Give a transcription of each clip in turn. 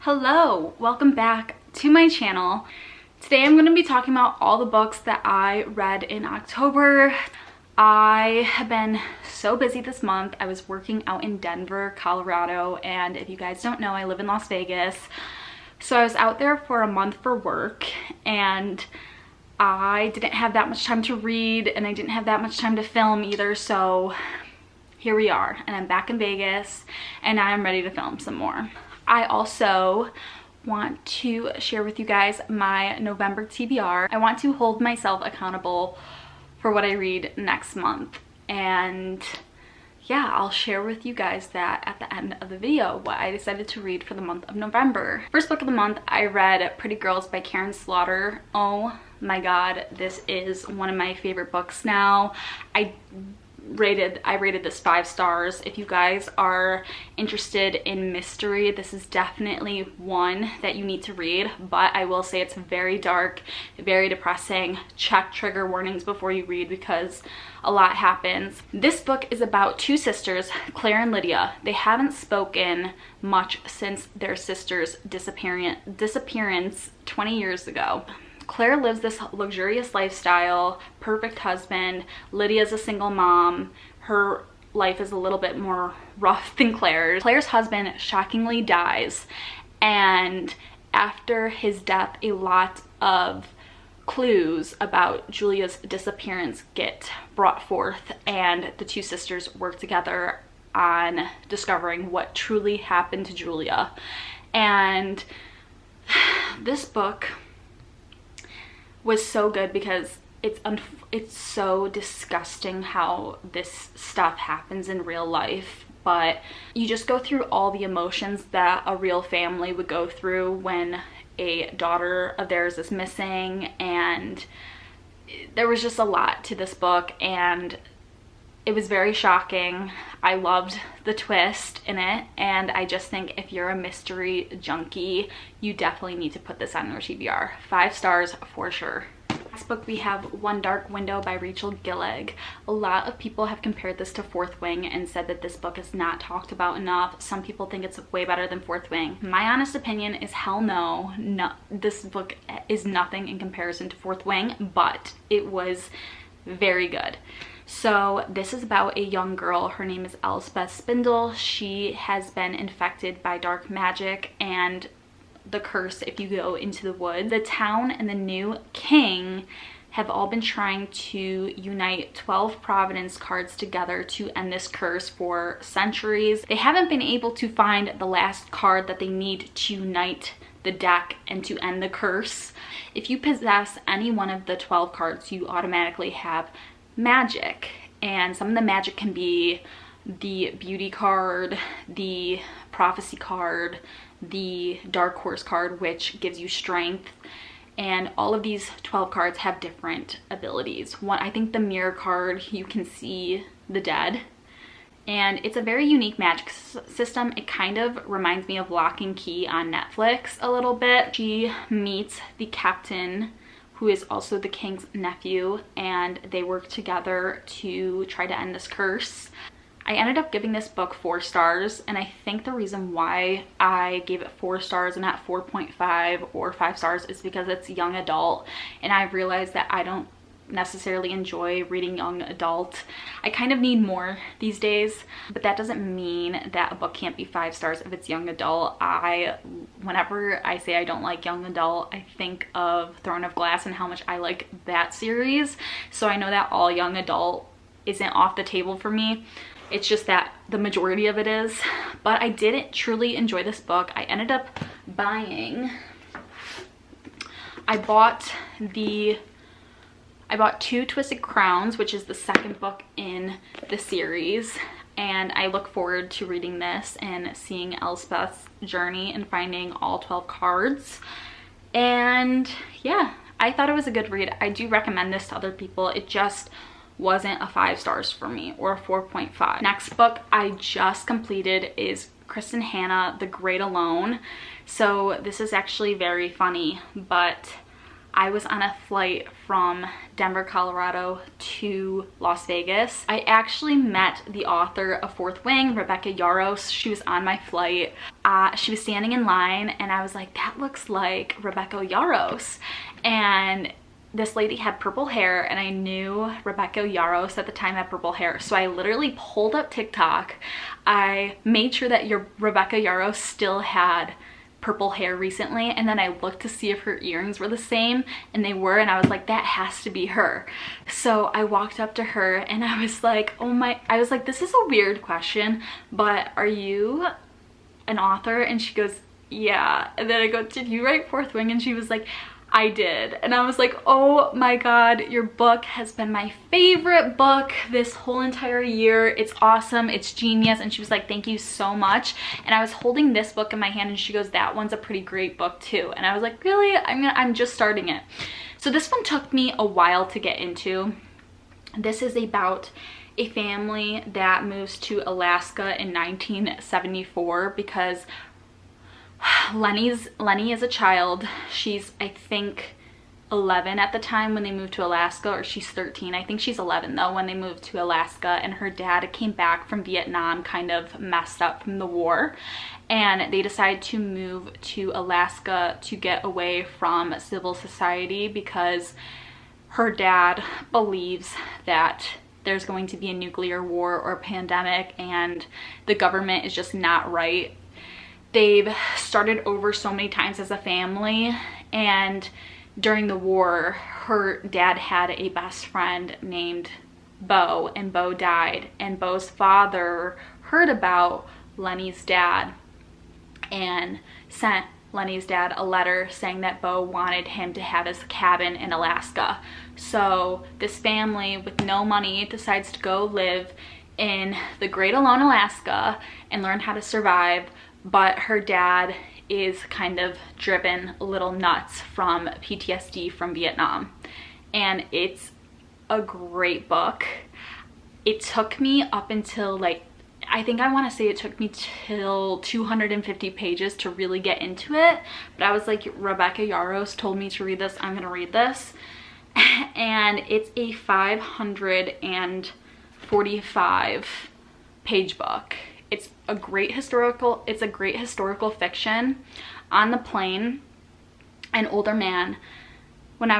Hello, welcome back to my channel. Today I'm going to be talking about all the books that I read in October. I have been so busy this month. I was working out in Denver, Colorado, and if you guys don't know, I live in Las Vegas. So I was out there for a month for work, and I didn't have that much time to read, and I didn't have that much time to film either, so here we are, and I'm back in Vegas, and now I'm ready to film some more. I also want to share with you guys my November TBR. I want to hold myself accountable for what I read next month, and yeah, I'll share with you guys that at the end of the video, what I decided to read for the month of November. First book of the month, I read Pretty Girls by Karin Slaughter. Oh my god, this is one of my favorite books now. I rated this 5 stars. If you guys are interested in mystery, this is definitely one that you need to read, but I will say it's very dark, very depressing. Check trigger warnings before you read because a lot happens. This book is about two sisters, Claire and Lydia. They haven't spoken much since their sister's disappearance 20 years ago. Claire lives this luxurious lifestyle, perfect husband. Lydia's a single mom. Her life is a little bit more rough than Claire's. Claire's husband shockingly dies, and after his death, a lot of clues about Julia's disappearance get brought forth, and the two sisters work together on discovering what truly happened to Julia. And this book was so good because it's so disgusting how this stuff happens in real life, but you just go through all the emotions that a real family would go through when a daughter of theirs is missing, and there was just a lot to this book, and it was very shocking. I loved the twist in it, and I just think if you're a mystery junkie, you definitely need to put this on your TBR. 5 stars for sure. Next book we have One Dark Window by Rachel Gillig. A lot of people have compared this to Fourth Wing and said that this book is not talked about enough. Some people think it's way better than Fourth Wing. My honest opinion is hell no. This book is nothing in comparison to Fourth Wing, but it was very good. So this is about a young girl. Her name is Elspeth Spindle. She has been infected by dark magic and the curse if you go into the woods. The town and the new king have all been trying to unite 12 Providence cards together to end this curse for centuries. They haven't been able to find the last card that they need to unite the deck and to end the curse. If you possess any one of the 12 cards, you automatically have magic, and some of the magic can be the beauty card, the prophecy card, the dark horse card, which gives you strength, and all of these 12 cards have different abilities. I think the mirror card, you can see the dead, and it's a very unique magic system. It kind of reminds me of Lock and Key on Netflix a little bit. She meets the captain, who is also the king's nephew, and they work together to try to end this curse. I ended up giving this book 4 stars, and I think the reason why I gave it 4 stars and not 4.5 or 5 stars is because it's young adult, and I realized that I don't necessarily enjoy reading young adult. I kind of need more these days, but that doesn't mean that a book can't be 5 stars if it's young adult. Whenever I say I don't like young adult, I think of Throne of Glass and how much I like that series, so I know that all young adult isn't off the table for me. It's just that the majority of it is. But I didn't truly enjoy this book. I ended up I bought 2 Twisted Crowns, which is the second book in the series, and I look forward to reading this and seeing Elspeth's journey and finding all 12 cards. And yeah, I thought it was a good read. I do recommend this to other people. It just wasn't a 5 stars for me, or a 4.5. Next book I just completed is Kristen Hanna, The Great Alone. So this is actually very funny, but I was on a flight from Denver, Colorado to Las Vegas. I actually met the author of Fourth Wing, Rebecca Yarros. She was on my flight. She was standing in line and I was like, that looks like Rebecca Yarros. And this lady had purple hair, and I knew Rebecca Yarros at the time had purple hair. So I literally pulled up TikTok. I made sure that your Rebecca Yarros still had purple hair recently, and then I looked to see if her earrings were the same, and they were, and I was like, that has to be her. So I walked up to her and I was like, I was like, this is a weird question, but are you an author? And she goes, yeah. And then I go, did you write Fourth Wing? And she was like, I did. And I was like, oh my god, your book has been my favorite book this whole entire year. It's awesome, it's genius. And she was like, thank you so much. And I was holding this book in my hand and she goes, that one's a pretty great book too. And I was like, really? I'm just starting it. So this one took me a while to get into. This is about a family that moves to Alaska in 1974 because Lenny is a child. She's, I think, 11 at the time when they moved to Alaska, or she's 13. I think she's 11 though when they moved to Alaska, and her dad came back from Vietnam kind of messed up from the war, and they decided to move to Alaska to get away from civil society because her dad believes that there's going to be a nuclear war or a pandemic and the government is just not right. They've started over so many times as a family, and during the war, her dad had a best friend named Bo, and Bo died, and Bo's father heard about Lenny's dad and sent Lenny's dad a letter saying that Bo wanted him to have his cabin in Alaska. So this family with no money decides to go live in the Great Alone, Alaska, and learn how to survive. But her dad is kind of driven a little nuts from PTSD from Vietnam. And it's a great book. It took me up until I think I want to say it took me till 250 pages to really get into it. But I was like, Rebecca Yarros told me to read this, I'm gonna read this. And it's a 545 page book. It's a great historical fiction. On the plane, an older man, when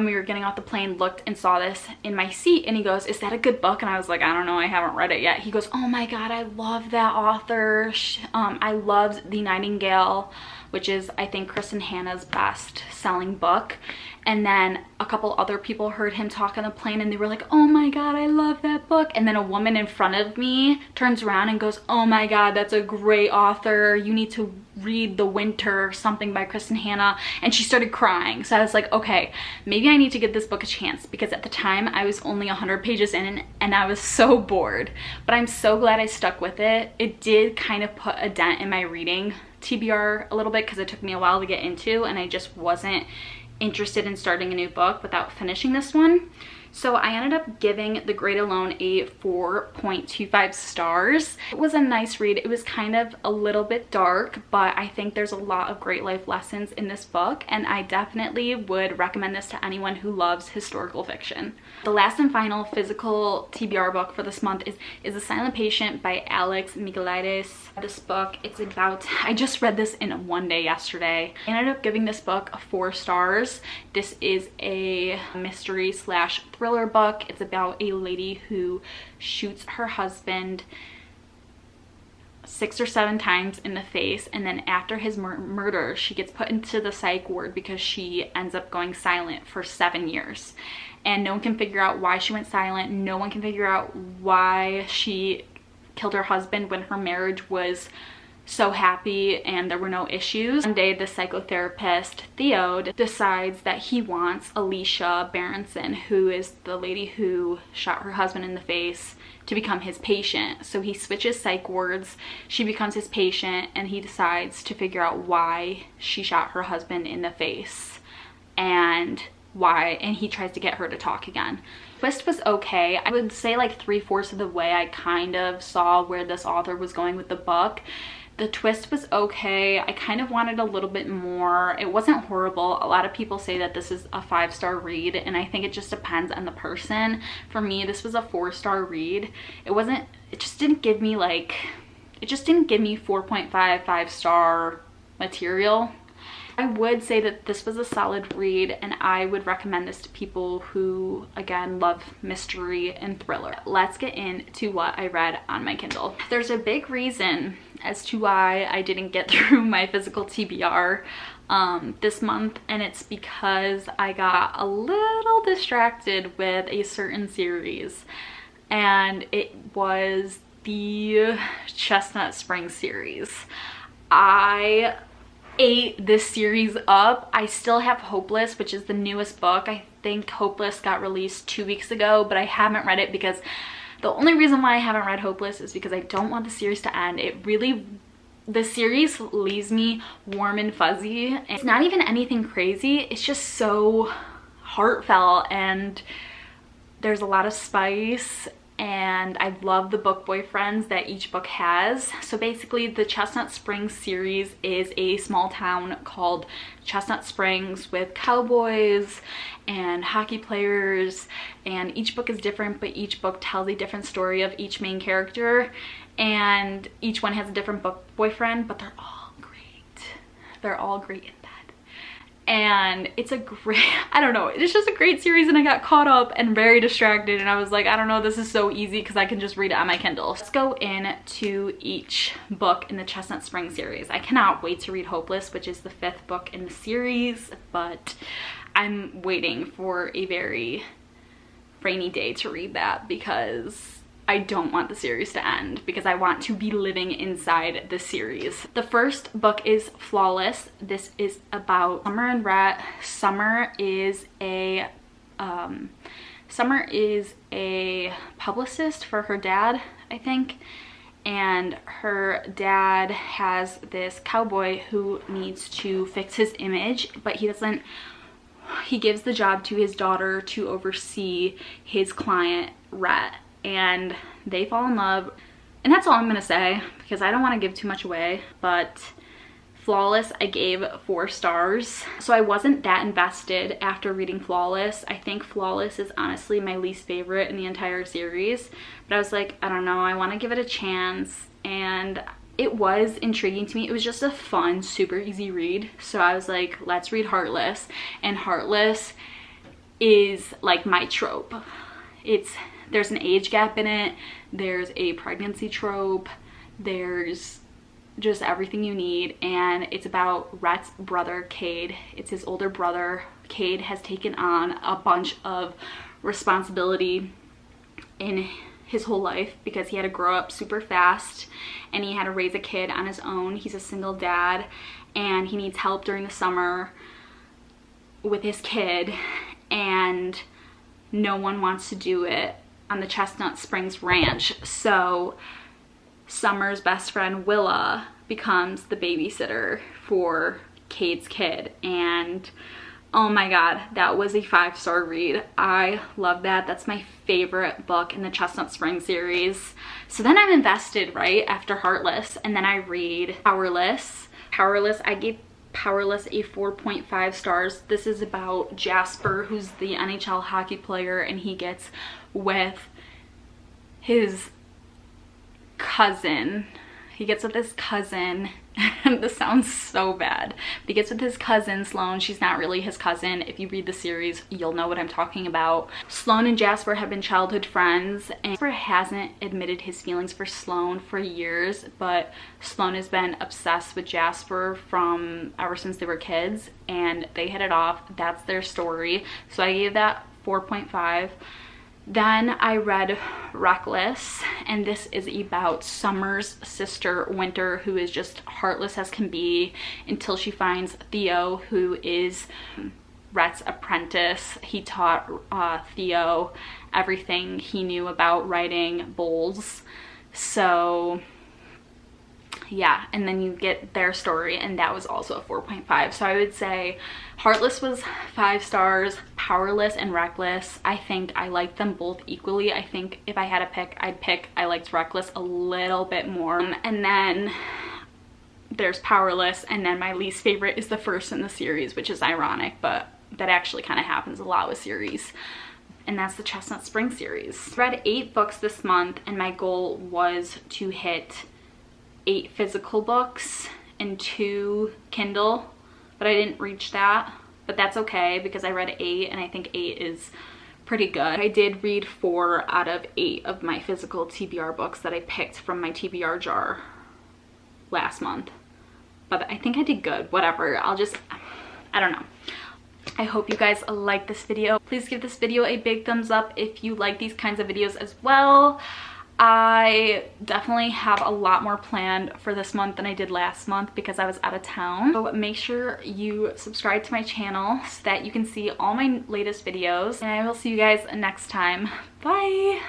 we were getting off the plane, looked and saw this in my seat, and he goes, is that a good book? And I was like, I don't know, I haven't read it yet. He goes, oh my god, I love that author. I loved The Nightingale, which is, I think, Kristen Hanna's best-selling book. And then a couple other people heard him talk on the plane and they were like, oh my god, I love that book. And then a woman in front of me turns around and goes, oh my god, that's a great author. You need to read The Winter something by Kristen Hanna. And she started crying. So I was like, okay, maybe I need to give this book a chance, because at the time I was only 100 pages in and I was so bored. But I'm so glad I stuck with it. It did kind of put a dent in my reading TBR a little bit because it took me a while to get into, and I just wasn't interested in starting a new book without finishing this one. So I ended up giving The Great Alone a 4.25 stars. It was a nice read. It was kind of a little bit dark, but I think there's a lot of great life lessons in this book, and I definitely would recommend this to anyone who loves historical fiction. The last and final physical TBR book for this month is The Silent Patient by Alex Michaelides. This book, it's about, I just read this in one day yesterday. I ended up giving this book 4 stars. This is a mystery / thriller book. It's about a lady who shoots her husband 6 or 7 times in the face, and then after his murder she gets put into the psych ward because she ends up going silent for 7 years, and no one can figure out why she went silent. No one can figure out why she killed her husband when her marriage was so happy and there were no issues. One day the psychotherapist Theo decides that he wants Alicia Berenson, who is the lady who shot her husband in the face, to become his patient. So he switches psych wards, she becomes his patient, and he decides to figure out why she shot her husband in the face and why, and he tries to get her to talk again. Twist was okay. I would say like 3/4 of the way I kind of saw where this author was going with the book. The twist was okay. I kind of wanted a little bit more. It wasn't horrible. A lot of people say that this is a 5-star read, and I think it just depends on the person. For me, this was a 4-star read. It just didn't give me 4.5, 5-star material. I would say that this was a solid read, and I would recommend this to people who, again, love mystery and thriller. Let's get into what I read on my Kindle. There's a big reason as to why I didn't get through my physical TBR this month, and it's because I got a little distracted with a certain series, and it was the Chestnut Springs series. I ate this series up. I still have Hopeless, which is the newest book. I think Hopeless got released 2 weeks ago, but I haven't read it because the only reason why I haven't read Hopeless is because I don't want the series to end. The series leaves me warm and fuzzy. It's not even anything crazy. It's just so heartfelt, and there's a lot of spice, and I love the book boyfriends that each book has. So basically, the Chestnut Springs series is a small town called Chestnut Springs with cowboys and hockey players, and each book is different, but each book tells a different story of each main character, and each one has a different book boyfriend, but they're all great. They're all great in bed. And it's a great, I don't know, it's just a great series, and I got caught up and very distracted, and I was like, I don't know, this is so easy because I can just read it on my Kindle. Let's go into each book in the Chestnut Springs series. I cannot wait to read Hopeless, which is the 5th book in the series, but I'm waiting for a very rainy day to read that because I don't want the series to end, because I want to be living inside the series. The first book is Flawless. This is about Summer and Rhett. Summer is a publicist for her dad, I think, and her dad has this cowboy who needs to fix his image, but he gives the job to his daughter to oversee his client, Rhett. And they fall in love, and that's all I'm gonna say because I don't want to give too much away. But Flawless, I gave 4 stars, so I wasn't that invested after reading Flawless. I think Flawless is honestly my least favorite in the entire series, but I was like, I don't know, I want to give it a chance, and it was intriguing to me. It was just a fun, super easy read, so I was like, let's read Heartless. And Heartless is like my trope. There's an age gap in it, there's a pregnancy trope, there's just everything you need, and it's about Rhett's brother, Cade. It's his older brother. Cade has taken on a bunch of responsibility in his whole life because he had to grow up super fast and he had to raise a kid on his own. He's a single dad, and he needs help during the summer with his kid, and no one wants to do it on the Chestnut Springs ranch. So Summer's best friend Willa becomes the babysitter for Cade's kid, and oh my god, that was a 5-star read. I love that. That's my favorite book in the Chestnut Springs series. So then I'm invested right after Heartless, and then I read Powerless. I gave Powerless a 4.5 stars. This is about Jasper, who's the NHL hockey player, and he gets with his cousin. This sounds so bad. But he gets with his cousin, Sloane. She's not really his cousin. If you read the series, you'll know what I'm talking about. Sloane and Jasper have been childhood friends, and Jasper hasn't admitted his feelings for Sloane for years, but Sloane has been obsessed with Jasper from ever since they were kids, and they hit it off. That's their story. So I gave that 4.5. Then I read Reckless, and this is about Summer's sister, Winter, who is just heartless as can be until she finds Theo, who is Rhett's apprentice. He taught Theo everything he knew about riding bulls. So yeah, and then you get their story, and that was also a 4.5. So I would say Heartless was 5 stars, Powerless and Reckless, I think I liked them both equally. I think if I had to pick, I liked Reckless a little bit more. And then there's Powerless, and then my least favorite is the first in the series, which is ironic, but that actually kind of happens a lot with series. And that's the Chestnut Spring series. I read 8 books this month, and my goal was to hit 8 physical books and 2 Kindle, but I didn't reach that. But that's okay because I read 8, and I think 8 is pretty good. I did read 4 out of 8 of my physical TBR books that I picked from my TBR jar last month. But I think I did good. Whatever. I don't know. I hope you guys like this video. Please give this video a big thumbs up if you like these kinds of videos as well. I definitely have a lot more planned for this month than I did last month because I was out of town. So make sure you subscribe to my channel so that you can see all my latest videos. And I will see you guys next time. Bye!